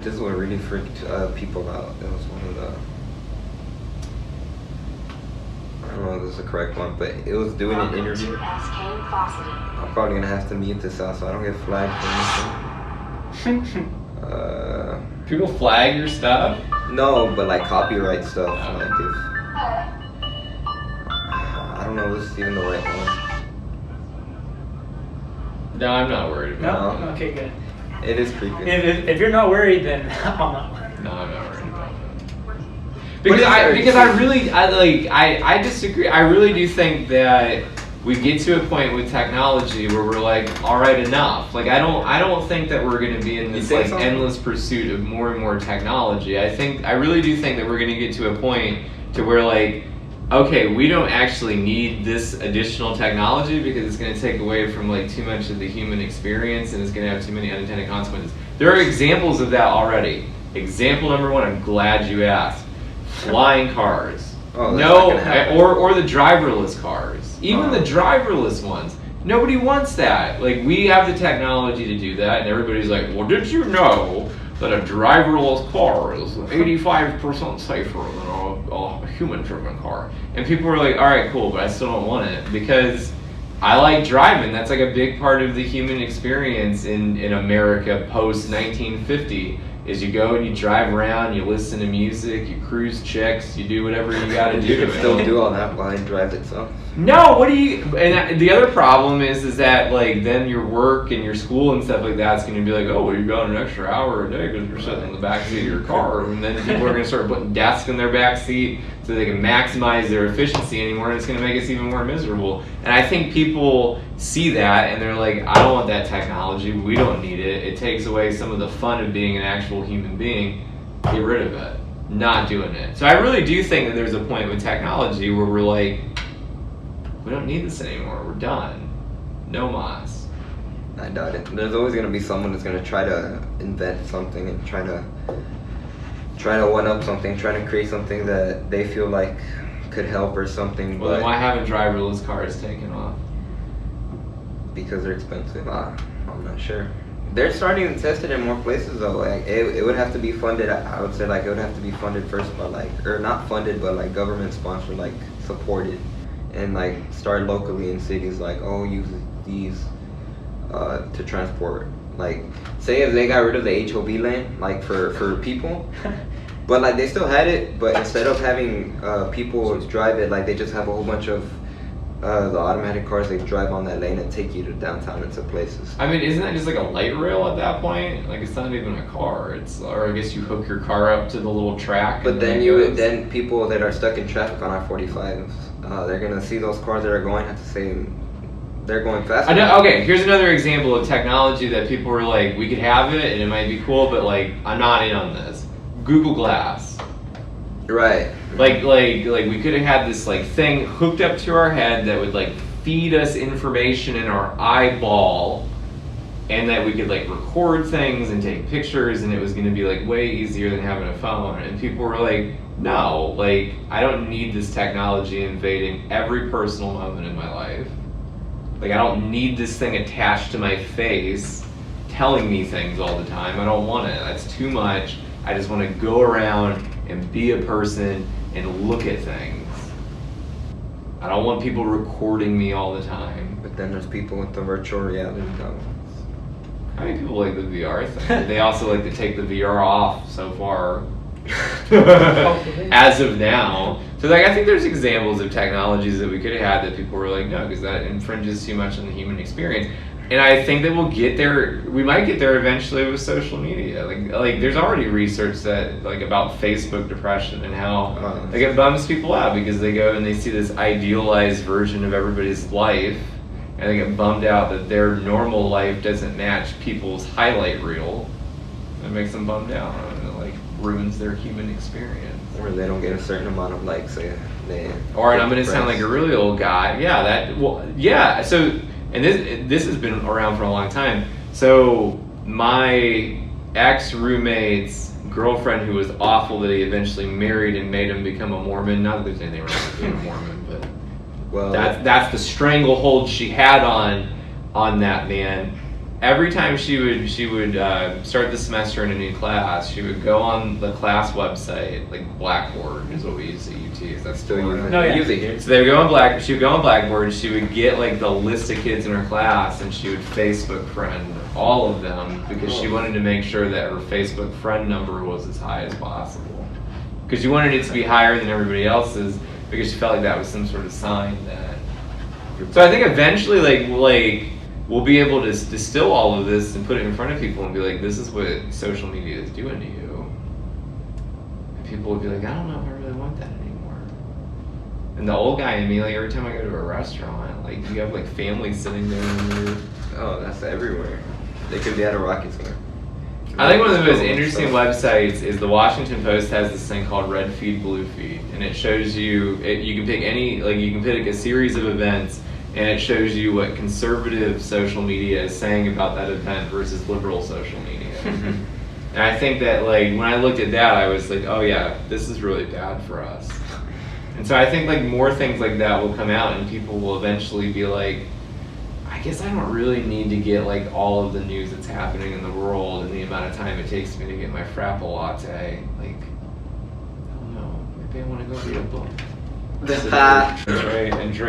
this is what really freaked people out. It was one of the, I don't know if this is the correct one, but it was doing an interview. I'm probably gonna have to mute this out so I don't get flagged for anything. People flag your stuff? No, but like copyright stuff. Like if I don't know if this is even the right one. No, I'm not worried about No? Okay, good. It is creepy. If you're not worried, then I'm not worried. it. No, I'm not worried about it. Because I disagree. I really do think that we get to a point with technology where we're like, all right, enough. Like I don't think that we're going to be in this like endless pursuit of more and more technology. I really do think that we're going to get to a point to where like, okay, we don't actually need this additional technology because it's going to take away from like too much of the human experience and it's going to have too many unintended consequences. There are examples of that already. Example number one, I'm glad you asked. Flying cars. Oh, no, or the driverless cars. Even the driverless ones. Nobody wants that. Like, we have the technology to do that, and everybody's like, well, did you know that a driverless car is 85% safer than a human-driven car? And people were like, all right, cool, but I still don't want it because I like driving. That's like a big part of the human experience in America post-1950. Is you go and you drive around, you listen to music, you cruise chicks, you do whatever you gotta do. You can still do all that while it drives itself. No, what do you? And the other problem is that like then your work and your school and stuff like that's gonna be like, oh, well, you got an extra hour a day because you're sitting in the back seat of your car, and then people are gonna start putting desks in their back seat so they can maximize their efficiency anymore, and it's gonna make us even more miserable. And I think people see that and they're like, I don't want that technology. We don't need it. It takes away some of the fun of being an actual human being. Get rid of it. Not doing it. So I really do think that there's a point with technology where we're like, we don't need this anymore. We're done. No mas. I doubt it. There's always gonna be someone that's gonna try to invent something and try to one up something, try to create something that they feel like could help or something. Well, then why haven't driverless cars taken off? Because they're expensive. I'm not sure. They're starting to test it in more places though. Like it would have to be funded. I would say like it would have to be funded first by like, or not funded, but like government sponsored, like supported, and like start locally in cities. Like, oh, use these to transport. Like, say if they got rid of the HOV lane, like for people, but like they still had it, but instead of having people drive it, like they just have a whole bunch of the automatic cars. They drive on that lane and take you to downtown and to places. I mean, isn't that just like a light rail at that point? Like it's not even a car. Or I guess you hook your car up to the little track. But then then people that are stuck in traffic on I-45, they're gonna see those cars that are going have to say they're going faster. Okay, here's another example of technology that people were like, we could have it and it might be cool, but like I'm not in on this. Google Glass. Right. Like we could have had this like thing hooked up to our head that would like feed us information in our eyeball, and that we could like record things and take pictures, and it was going to be like way easier than having a phone. And people were like, no, like I don't need this technology invading every personal moment in my life. Like I don't need this thing attached to my face telling me things all the time. I don't want it. That's too much. I just want to go around and be a person and look at things. I don't want people recording me all the time. But then there's people with the virtual reality goggles. How many people like the VR thing? They also like to take the VR off so far. As of now. So like I think there's examples of technologies that we could have had that people were like, no, because that infringes too much on the human experience. And I think that we'll get there. We might get there eventually with social media. Like there's already research that like about Facebook depression and how like it bums people out because they go and they see this idealized version of everybody's life, and they get bummed out that their normal life doesn't match people's highlight reel. It makes them bummed out, and it like ruins their human experience. Or they don't get a certain amount of likes. Or and I'm gonna sound like a really old guy. Yeah. So. And this has been around for a long time. So my ex-roommate's girlfriend, who was awful that he eventually married and made him become a Mormon. Not that there's anything wrong with being a Mormon, but well, that's the stranglehold she had on that man. every time she would start the semester in a new class, she would go on the class website, like Blackboard is what we use at UT. Is that Still still use it. No, yeah. Use it here. So they would go on she would go on Blackboard, and she would get like the list of kids in her class, and she would Facebook friend all of them because she wanted to make sure that her Facebook friend number was as high as possible. Because she wanted it to be higher than everybody else's, because she felt like that was some sort of sign that. So I think eventually, like we'll be able to distill all of this and put it in front of people and be like, this is what social media is doing to you. And people would be like, I don't know if I really want that anymore. And the old guy in me, like every time I go to a restaurant, like you have like families sitting there and you're. Oh, that's everywhere. They could be at a Rocket store. I think one of the most interesting websites is the Washington Post has this thing called Red Feed, Blue Feed, and it shows you, you can pick you can pick a series of events, and it shows you what conservative social media is saying about that event versus liberal social media. And I think that like when I looked at that, I was like, oh yeah, this is really bad for us. And so I think like more things like that will come out, and people will eventually be like, I guess I don't really need to get like all of the news that's happening in the world and the amount of time it takes me to get my Frapple latte. Like, I don't know, maybe I want to go read a book.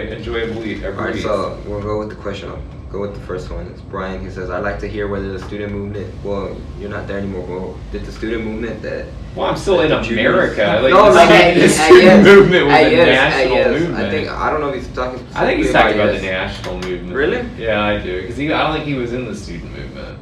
Enjoyably every Alright, week. so we'll go with the question. I'll go with the first one. It's Brian. He says, I'd like to hear whether the student movement, well, you're not there anymore, well, did the student movement that... Well, I'm still in that you- America. Like, No, the like, student- the student movement was a national movement. I don't know if he's talking I think he's specifically talking about the IS. national movement. Really? Yeah, I do. Because I don't think he was in the student movement.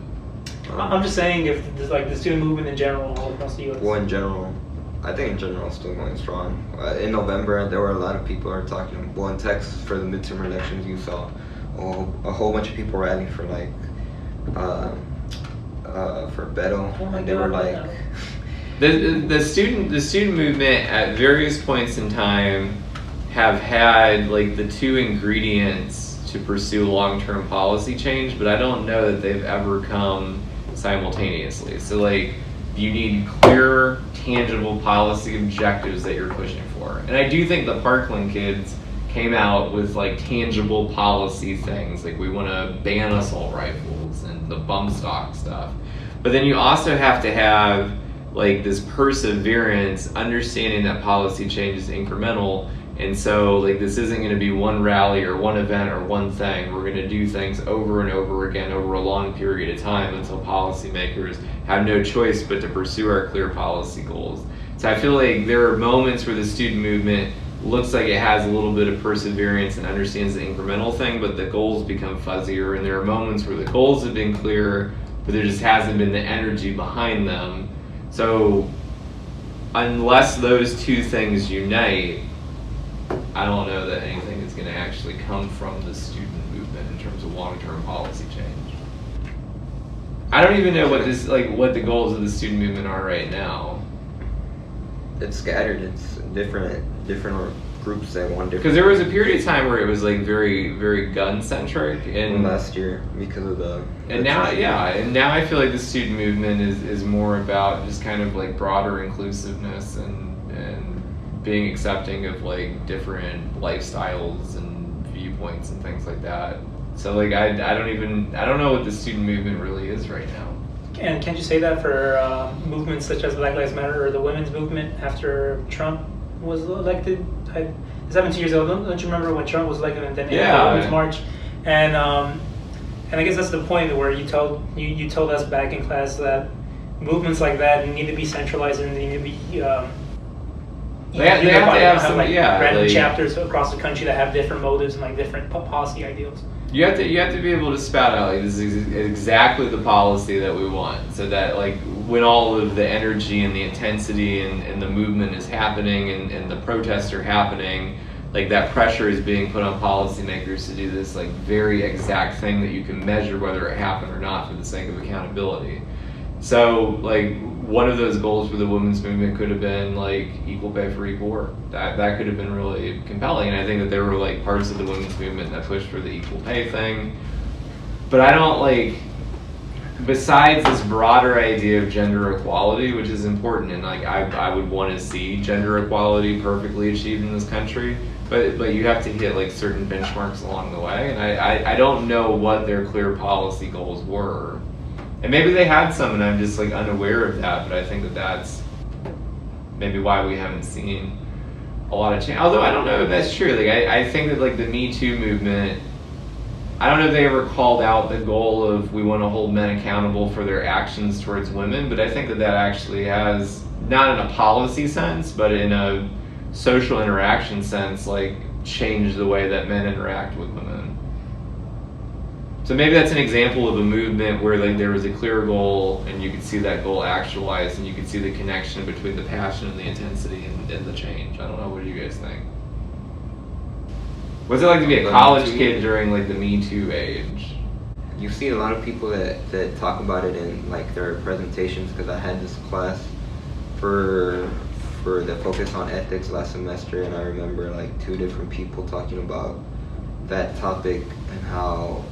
I'm just saying if there's like the student movement in general all across the U.S. Well, in general, I think in general it's still going strong. In November, there were a lot of people who are talking. Well, in Texas for the midterm elections, you saw a whole bunch of people rallying for like for Beto, Oh my and they were God, like, Beto. The student movement at various points in time have had like the two ingredients to pursue long-term policy change, but I don't know that they've ever come simultaneously. So like you need clear, tangible policy objectives that you're pushing for. And I do think the Parkland kids came out with like tangible policy things, like we want to ban assault rifles and the bump stock stuff. But then you also have to have like this perseverance, understanding that policy change is incremental. And so like this isn't going to be one rally or one event or one thing. We're going to do things over and over again over a long period of time until policymakers have no choice but to pursue our clear policy goals. So I feel like there are moments where the student movement looks like it has a little bit of perseverance and understands the incremental thing, but the goals become fuzzier. And there are moments where the goals have been clear, but there just hasn't been the energy behind them. So unless those two things unite, I don't know that anything is going to actually come from the student movement in terms of long-term policy change. I don't even know what the goals of the student movement are right now. it's scattered. It's different groups that want different. Because there was a period of time where it was like very, very gun-centric, and last year because of the. And now, and now I feel like the student movement is more about just kind of like broader inclusiveness and being accepting of like different lifestyles and viewpoints and things like that. So like I don't know what the student movement really is right now. And can't you say that for movements such as Black Lives Matter or the women's movement after Trump was elected? It's 17 years ago. Don't you remember when Trump was elected and then they had the Women's March? And I guess that's the point where you told us back in class that movements like that need to be centralized and they need to be They have to have some, random like, chapters across the country that have different motives and like different policy ideals. You have to be able to spout out like this is exactly the policy that we want, so that like when all of the energy and the intensity and the movement is happening and the protests are happening, like that pressure is being put on policymakers to do this like very exact thing that you can measure whether it happened or not for the sake of accountability. So like one of those goals for the women's movement could have been like equal pay for equal work. That could have been really compelling, and I think that there were like parts of the women's movement that pushed for the equal pay thing. But I don't like, besides this broader idea of gender equality, which is important, and like I would want to see gender equality perfectly achieved in this country. but you have to hit like certain benchmarks along the way, and I don't know what their clear policy goals were, and maybe they had some, and I'm just like unaware of that. But I think that that's maybe why we haven't seen a lot of change. Although I don't know if that's true. Like I think that like the Me Too movement, I don't know if they ever called out the goal of we want to hold men accountable for their actions towards women, but I think that that actually has, not in a policy sense, but in a social interaction sense, like changed the way that men interact with women. So maybe that's an example of a movement where like there was a clear goal and you could see that goal actualized, and you could see the connection between the passion and the intensity and the change. I don't know, what do you guys think? What's it like to be a college kid during like the Me Too age? You see a lot of people that talk about it in like their presentations, because I had this class for the focus on ethics last semester, and I remember like 2 different people talking about that topic and how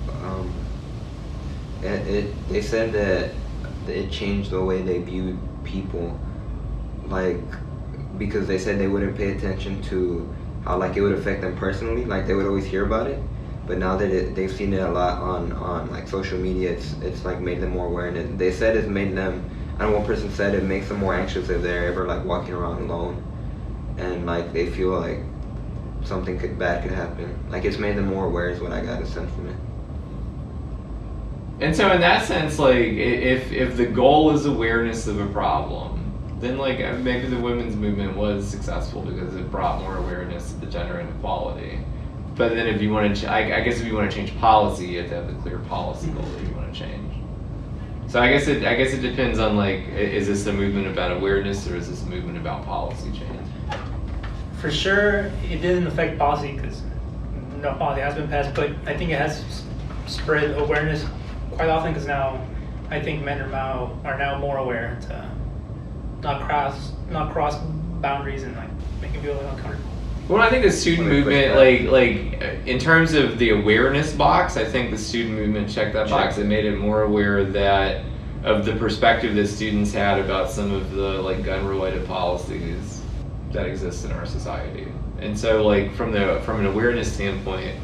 they said that it changed the way they viewed people, like, because they said they wouldn't pay attention to how like it would affect them personally, like they would always hear about it, but now that they've seen it a lot on like social media, it's like made them more aware, and they said it's made them, I know one person said it makes them more anxious if they're ever like walking around alone, and like they feel like something bad could happen. Like it's made them more aware is what I got a sense from it. And so in that sense, like if the goal is awareness of a problem, then like maybe the women's movement was successful because it brought more awareness of the gender inequality. But then if you want to, I guess if you want to change policy, you have to have the clear policy goal that you want to change. So I guess it depends on like, is this a movement about awareness or is this a movement about policy change? For sure, it didn't affect policy because no policy has been passed, but I think it has spread awareness quite often, because now I think men are now more aware to not cross boundaries and like making people uncomfortable. Well, I think the student movement, like in terms of the awareness box, I think the student movement checked that box. It made it more aware that of the perspective that students had about some of the like gun-related policies that exist in our society. And so, like from an awareness standpoint,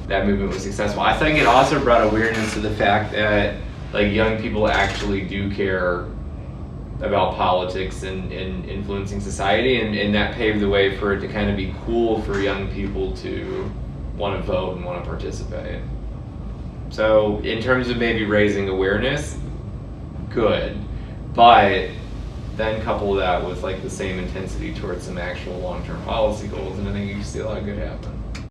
that movement was successful. I think it also brought awareness to the fact that like young people actually do care about politics and influencing society, and that paved the way for it to kind of be cool for young people to want to vote and want to participate. So in terms of maybe raising awareness, good, but then couple that with like the same intensity towards some actual long-term policy goals, and I think you can see a lot of good happen.